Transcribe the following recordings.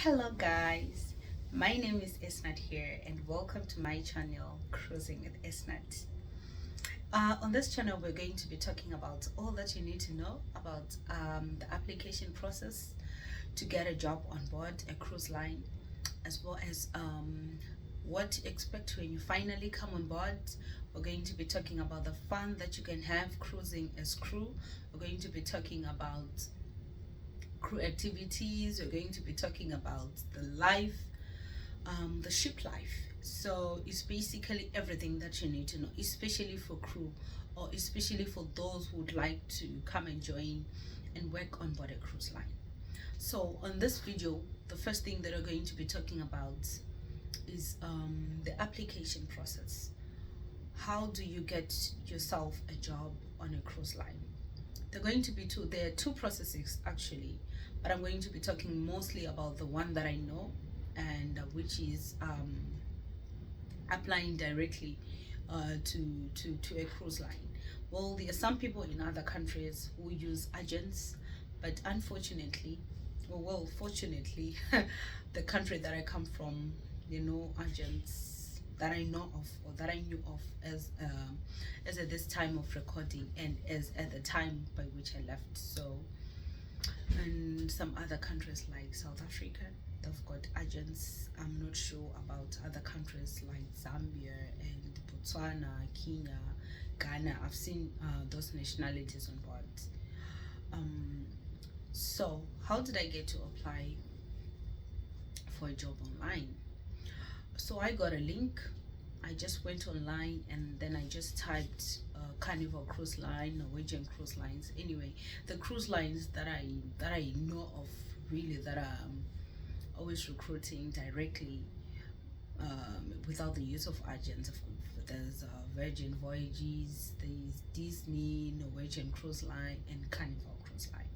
Hello guys, my name is Isnat here and welcome to my channel Cruising with Isnat. On this channel we're going to be talking about all that you need to know about the application process to get a job on board a cruise line, as well as what to expect when you finally come on board. We're going to be talking about the fun that you can have cruising as crew. We're going to be talking about crew activities. We're going to be talking about the life, the ship life. So it's basically everything that you need to know, especially for crew, or especially for those who would like to come and join and work on board a cruise line. So on this video, the first thing that we're going to be talking about is the application process. How do you get yourself a job on a cruise line? There are two processes actually, but I'm going to be talking mostly about the one that I know, and which is applying directly to a cruise line. Well, there are some people in other countries who use agents, but unfortunately, fortunately, the country that I come from, agents that I know of, or that I knew of as at this time of recording, and as at the time by which I left. So, and some other countries like South Africa, they've got agents. I'm not sure about other countries like Zambia and Botswana, Kenya, Ghana. I've seen those nationalities on board. So how did I get to apply for a job online? So I got a link. I just went online and then I just typed Carnival Cruise Line, Norwegian Cruise Lines. Anyway, the cruise lines that I know of, really, that are always recruiting directly without the use of agents. There's Virgin Voyages, there's Disney, Norwegian Cruise Line, and Carnival Cruise Line.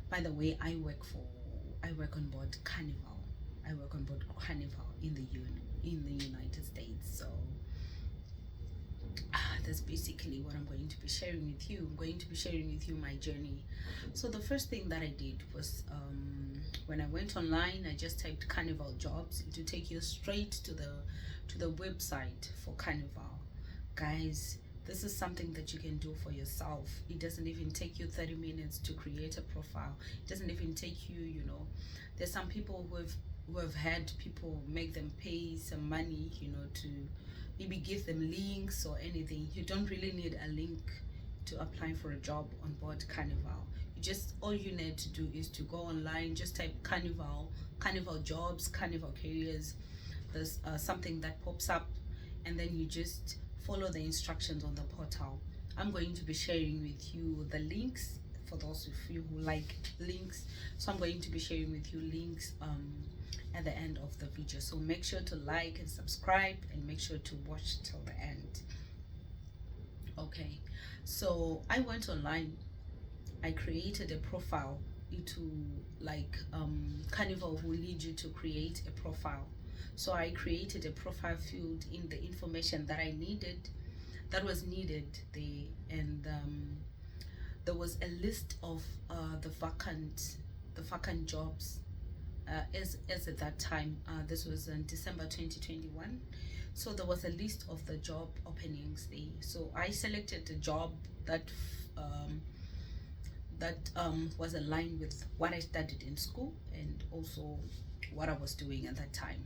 By the way, I work on board Carnival. I work on board Carnival in the United States. So that's basically what I'm going to be sharing with you. I'm going to be sharing with you my journey. So the first thing that I did was, when I went online, I just typed Carnival jobs. It will take you straight to the website for Carnival. Guys, this is something that you can do for yourself. It doesn't even take you 30 minutes to create a profile. It doesn't even take you, there's some people who have had people make them pay some money, to maybe give them links or anything. You don't really need a link to apply for a job on board Carnival. All you need to do is to go online, just type Carnival jobs, Carnival careers. There's something that pops up, and then you just follow the instructions on the portal. I'm going to be sharing with you the links for those of you who like links. So I'm going to be sharing with you links at the end of the video. So make sure to like and subscribe, and make sure to watch till the end. Okay, so I went online. I created a profile. Carnival will lead you to create a profile. So I created a profile field in the information that was needed there, and there was a list of the vacant jobs as at that time. This was in December 2021. So there was a list of the job openings there. So I selected the job that was aligned with what I studied in school, and also what I was doing at that time.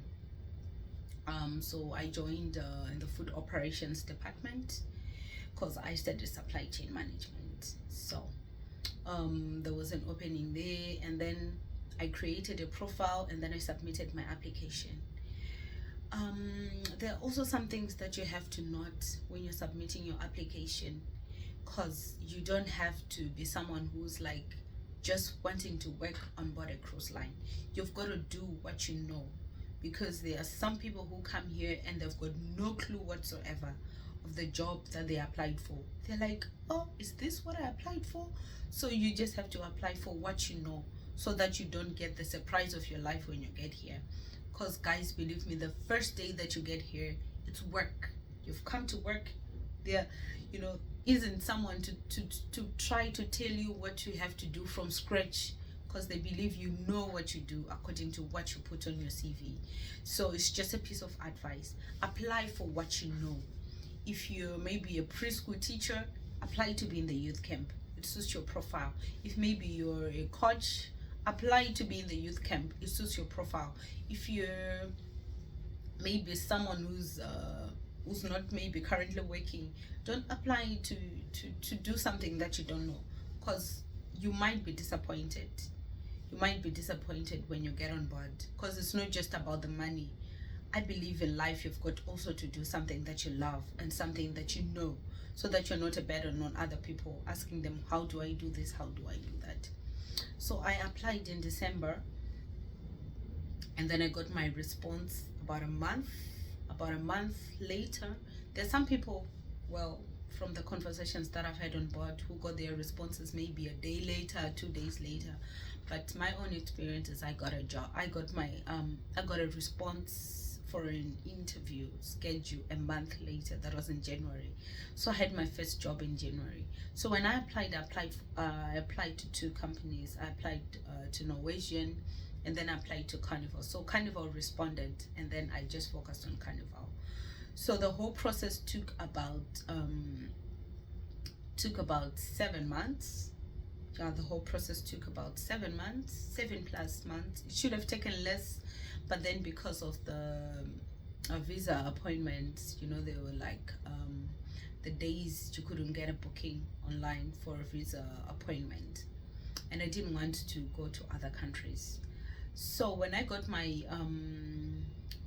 So I joined in the food operations department, because I studied supply chain management. So there was an opening there, and then I created a profile, and then I submitted my application. There are also some things that you have to note when you're submitting your application, because you don't have to be someone who's like just wanting to work on board a cruise line. You've got to do what you know, because there are some people who come here and they've got no clue whatsoever of the job that they applied for. They're like, oh, is this what I applied for? So you just have to apply for what you know, so that you don't get the surprise of your life when you get here. Because guys, believe me, the first day that you get here, it's work. You've come to work. There isn't someone to try to tell you what you have to do from scratch because they believe you know what you do according to what you put on your CV. So it's just a piece of advice. Apply for what you know. If you're maybe a preschool teacher, apply to be in the youth camp. It suits your profile. If maybe you're a coach, apply to be in the youth camp. It suits your profile. If you're maybe someone who's not maybe currently working, don't apply to do something that you don't know, because you might be disappointed. You might be disappointed when you get on board, because it's not just about the money. I believe in life you've got also to do something that you love and something that you know, so that you're not a burden on other people asking them, how do I do this, how do I do that? So I applied in December, and then I got my response about a month later. There's some people, well, from the conversations that I've had on board, who got their responses maybe a day later, 2 days later. But my own experience is I got a job. I got a response for an interview schedule a month later. That was in January. So I had my first job in January. So when I applied to 2 companies. I applied to Norwegian, and then I applied to Carnival. So Carnival responded, and then I just focused on Carnival. So the whole process took about 7 months. Yeah, the whole process took about 7 months, 7+ months. It should have taken less, but then because of the visa appointments, you know, they were like the days you couldn't get a booking online for a visa appointment, and I didn't want to go to other countries. So when I got my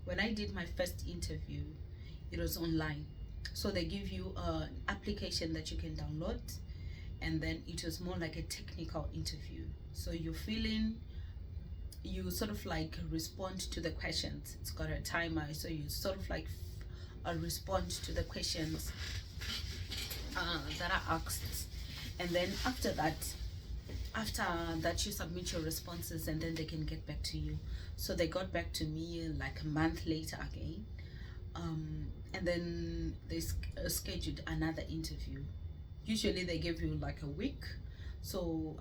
when I did my first interview, it was online. So they give you an application that you can download, and then it was more like a technical interview. So you sort of like respond to the questions. It's got a timer, so you sort of like respond to the questions that are asked, and then after that you submit your responses, and then they can get back to you. So they got back to me like a month later again, and then they scheduled another interview. Usually they give you like a week. So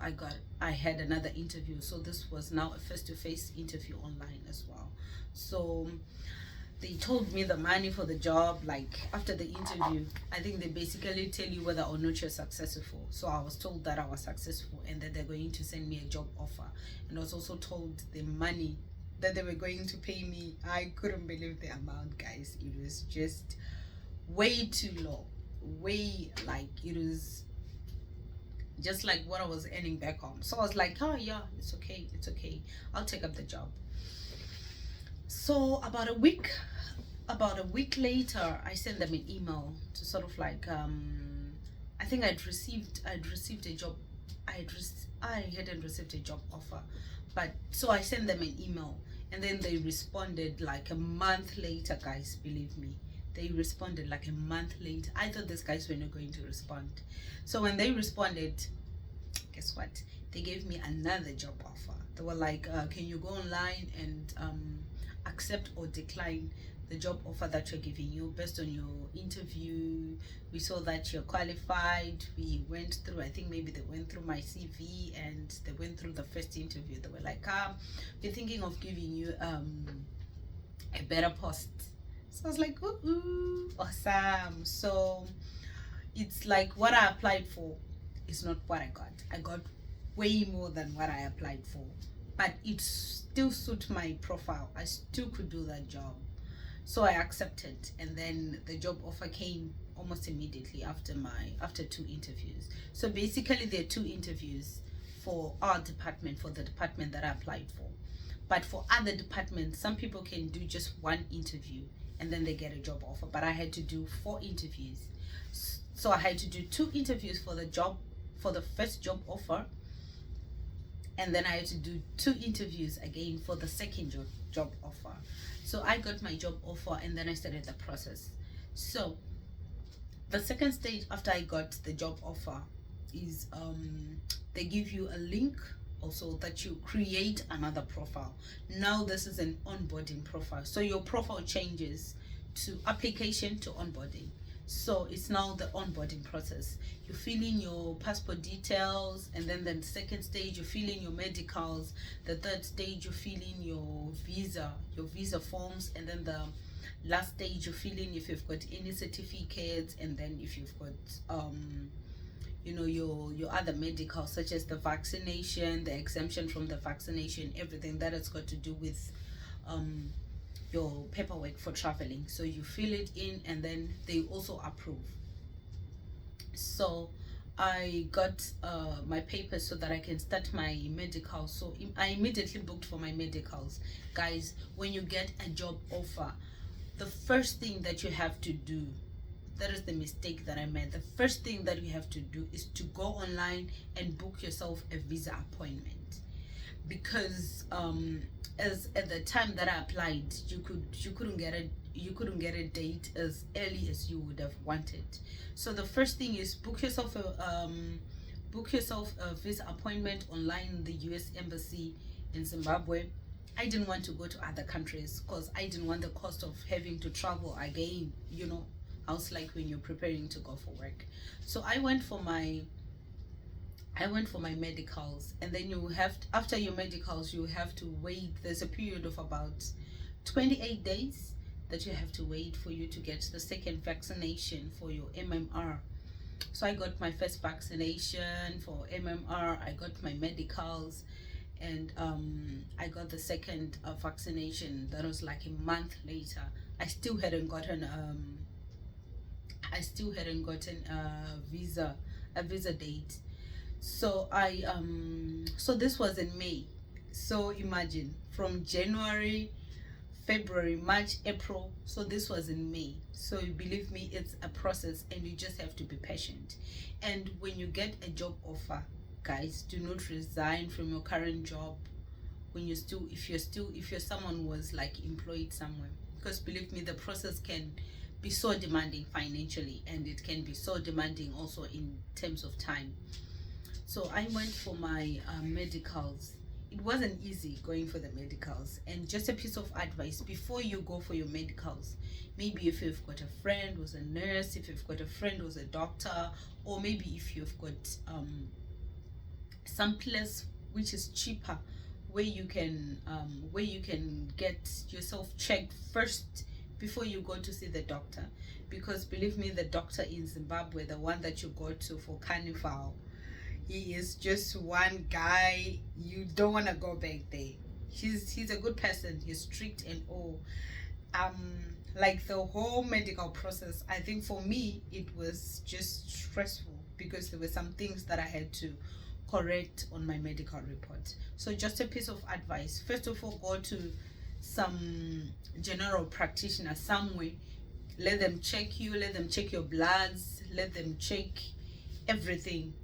I had another interview. So this was now a face-to-face interview online as well. So they told me the money for the job, like after the interview. I think they basically tell you whether or not you're successful. So I was told that I was successful, and that they're going to send me a job offer. And I was also told the money that they were going to pay me. I couldn't believe the amount, guys. It was just way too low. It was just like what I was earning back home. So I was like, oh yeah, it's okay, I'll take up the job. So about a week later, I sent them an email to sort of like I think I'd received a job. I hadn't received a job offer, but so I sent them an email, and then they responded like a month later, guys. Believe me, they responded like a month later. I thought these guys were not going to respond. So when they responded, guess what? They gave me another job offer. They were like, can you go online and accept or decline the job offer that we're giving you based on your interview? We saw that you're qualified. We went through, I think maybe they went through my CV, and they went through the first interview. They were like, we're thinking of giving you a better post. So I was like, ooh, awesome. So it's like what I applied for is not what I got. I got way more than what I applied for, but it still suit my profile. I still could do that job. So I accepted, and then the job offer came almost immediately after 2 interviews. So basically there are 2 interviews for our department, for the department that I applied for. But for other departments, some people can do just 1 interview and then they get a job offer, but I had to do 4 interviews. So I had to do 2 interviews for the first job offer, and then I had to do 2 interviews again for the second job offer. So I got my job offer, and then I started the process. So the second stage after I got the job offer is they give you a link also that you create another profile. Now this is an onboarding profile. So your profile changes to application to onboarding. So it's now the onboarding process. You fill in your passport details, and then the second stage you fill in your medicals. The third stage you fill in your visa forms, and then the last stage you fill in if you've got any certificates, and then if you've got your other medicals, such as the vaccination, the exemption from the vaccination, everything that has got to do with your paperwork for traveling. So you fill it in, and then they also approve. So I got my papers so that I can start my medical. So I immediately booked for my medicals. Guys, when you get a job offer, the first thing that you have to do, that is the mistake that I made. The first thing that you have to do is to go online and book yourself a visa appointment. Because as at the time that I applied, you couldn't get a date as early as you would have wanted. So the first thing is book yourself a visa appointment online in the US Embassy in Zimbabwe. I didn't want to go to other countries because I didn't want the cost of having to travel again. How it's like when you're preparing to go for work. So I went for my medicals, and then after your medicals you have to wait. There's a period of about 28 days that you have to wait for you to get the second vaccination for your MMR. So I got my first vaccination for MMR, I got my medicals, and I got the second vaccination. That was like a month later. I still hadn't gotten a visa date. So so this was in May. So imagine, from January, February, March, April. So this was in May. So believe me, it's a process, and you just have to be patient. And when you get a job offer, guys, do not resign from your current job when if you're someone who was like employed somewhere, because believe me, the process can be so demanding financially, and it can be so demanding also in terms of time. So I went for my medicals. It wasn't easy going for the medicals. And just a piece of advice before you go for your medicals, maybe if you've got a friend who's a nurse, if you've got a friend who's a doctor, or maybe if you've got some place which is cheaper, where you can get yourself checked first before you go to see the doctor. Because believe me, the doctor in Zimbabwe, the one that you go to for carnival, he is just one guy. You don't want to go back there. He's a good person. He's strict and all. Like the whole medical process, I think for me it was just stressful, because there were some things that I had to correct on my medical report. So just a piece of advice: first of all, go to some general practitioner somewhere. Let them check you, let them check your bloods, let them check everything.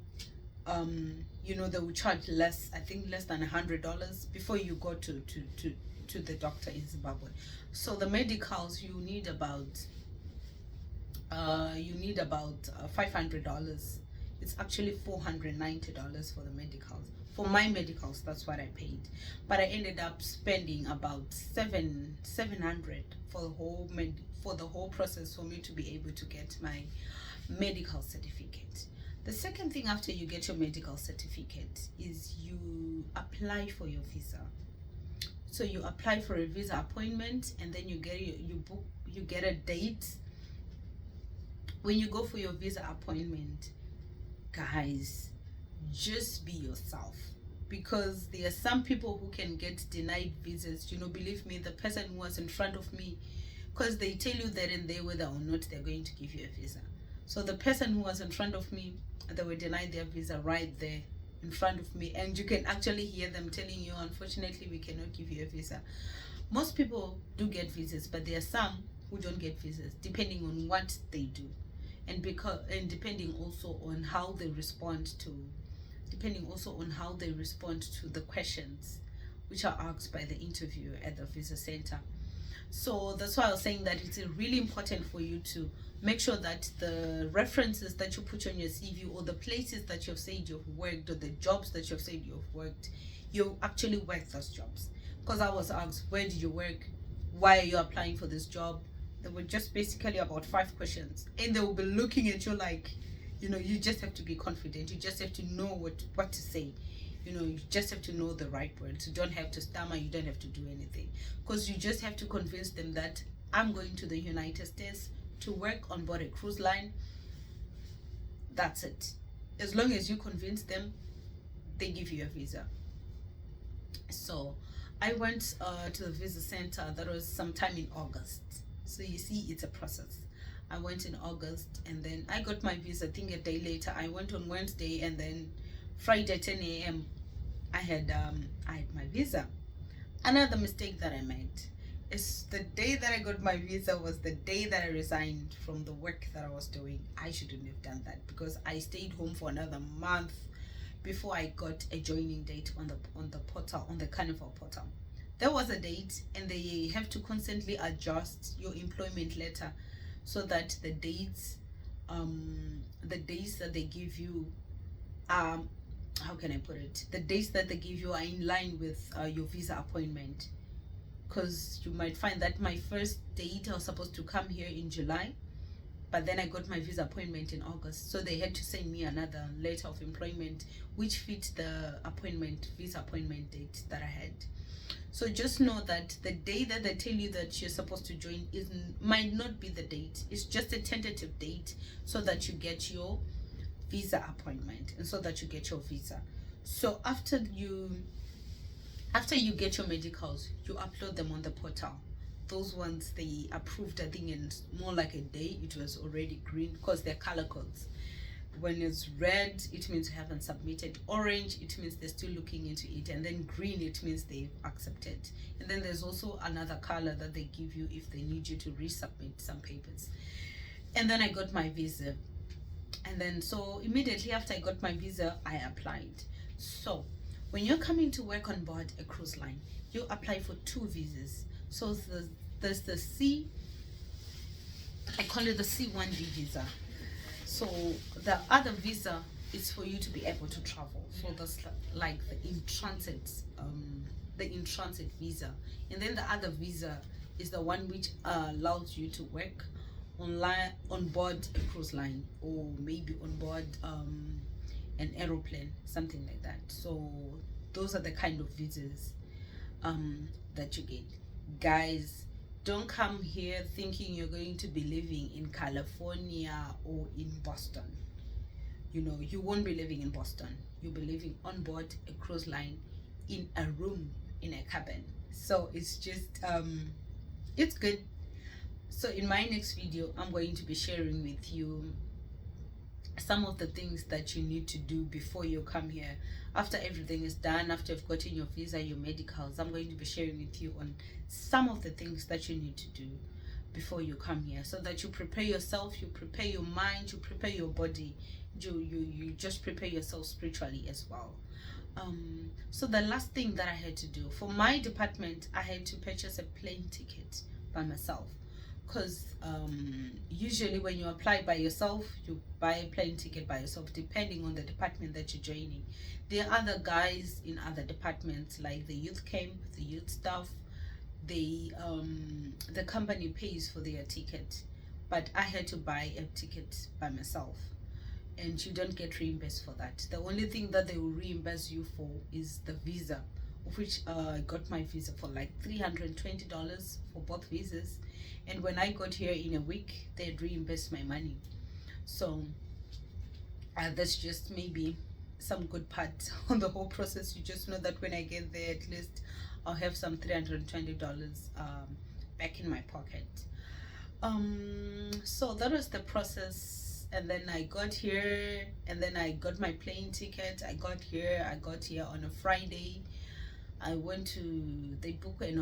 They will charge less, I think less than $100 before you go to the doctor in Zimbabwe. So the medicals, you need about $500. It's actually $490 for the medicals. For my medicals, that's what I paid. But I ended up spending about $700 for the whole process, for me to be able to get my medical certificate. The second thing after you get your medical certificate is you apply for your visa. So you apply for a visa appointment, and then you get a date. When you go for your visa appointment, guys, just be yourself, because there are some people who can get denied visas. Believe me, the person who was in front of me, because they tell you then and there whether or not they're going to give you a visa. So the person who was in front of me, they were denied their visa right there in front of me, and you can actually hear them telling you, unfortunately, we cannot give you a visa. Most people do get visas, but there are some who don't get visas, depending on what they do, and depending also on how they respond to the questions which are asked by the interviewer at the visa center. So that's why I was saying that it's really important for you to make sure that the references that you put on your CV, or the places that you've said you've worked, or the jobs that you've said you've worked, you actually work those jobs. Because I was asked, where did you work? Why are you applying for this job? They were just basically about 5 questions, and they will be looking at you like, you just have to be confident. You just have to know what to say. You just have to know the right words. You don't have to stammer. You don't have to do anything, because you just have to convince them that I'm going to the United States to work on board a cruise line. That's it. As long as you convince them, they give you a visa. So I went to the visa center. That was sometime in August. So you see, it's a process. I went in August, and then I got my visa. I think a day later. I went on Wednesday, and then Friday 10 a.m. I had my visa. Another mistake that I made is the day that I got my visa was the day that I resigned from the work that I was doing. I shouldn't have done that, because I stayed home for another month before I got a joining date on the portal, on the Carnival portal. There was a date, and they have to constantly adjust your employment letter so that the dates that they give you, how can I put it? The dates that they give you are in line with your visa appointment. Because you might find that my first date, I was supposed to come here in July, but then I got my visa appointment in August, so they had to send me another letter of employment which fit the visa appointment date that I had. So just know that the day that they tell you that you're supposed to join might not be the date. It's just a tentative date, so that you get your visa appointment and so that you get your visa. So after you get your medicals, you upload them on the portal. Those ones, they approved, I think, in more like a day. It was already green, because they're color codes. When it's red, it means you haven't submitted. Orange, it means they're still looking into it. And then green, it means they've accepted. And then there's also another color that they give you if they need you to resubmit some papers. And then I got my visa. And then, so immediately after I got my visa, I applied. So when you're coming to work on board a cruise line, you apply for 2 visas. So there's the I call it the C1D visa. So the other visa is for you to be able to travel. So that's like the in transit visa. And then the other visa is the one which allows you to work on board a cruise line, or maybe on board an aeroplane, something like that. So those are the kind of visas that you get. Guys, don't come here thinking you're going to be living in California or in Boston. You won't be living in Boston. You'll be living on board a cruise line in a room, in a cabin. So it's just it's good. So in my next video, I'm going to be sharing with you some of the things that you need to do before you come here. After everything is done, after you've gotten your visa, your medicals, I'm going to be sharing with you on some of the things that you need to do before you come here, so that you prepare yourself, you prepare your mind, you prepare your body, you just prepare yourself spiritually as well. So the last thing that I had to do for my department, I had to purchase a plane ticket by myself. Because usually when you apply by yourself, you buy a plane ticket by yourself, depending on the department that you're joining. There are other guys in other departments, like the youth camp, the youth staff. The company pays for their ticket, but I had to buy a ticket by myself, and you don't get reimbursed for that. The only thing that they will reimburse you for is the visa, of which I got my visa for like $320 for both visas. And when I got here in a week, they'd reimbursed my money. So that's just maybe some good part on the whole process. You just know that when I get there, at least I'll have some $320 back in my pocket. So that was the process. And then I got here, and then I got my plane ticket. I got here on a Friday. I went to, they book a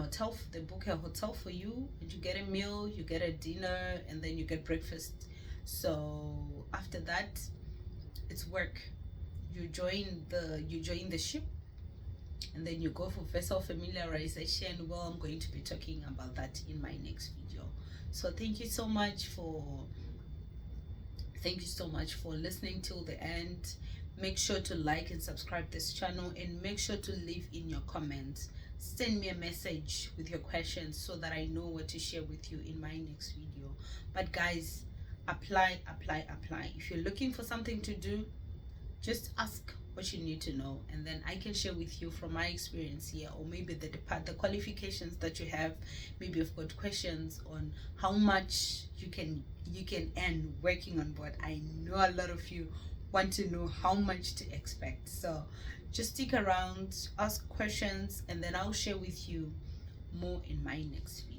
hotel for you, and you get a meal, you get a dinner, and then you get breakfast. So after that, it's work. You join the ship, and then you go for vessel familiarization. Well, I'm going to be talking about that in my next video. So thank you so much for listening till the end. Make sure to like and subscribe this channel, and make sure to leave in your comments send me a message with your questions so that I know what to share with you in my next video. But guys, apply. If you're looking for something to do, just ask what you need to know, and then I can share with you from my experience here, or maybe the qualifications that you have. Maybe you've got questions on how much you can earn working on board. I know a lot of you want to know how much to expect, so just stick around, ask questions, and then I'll share with you more in my next video.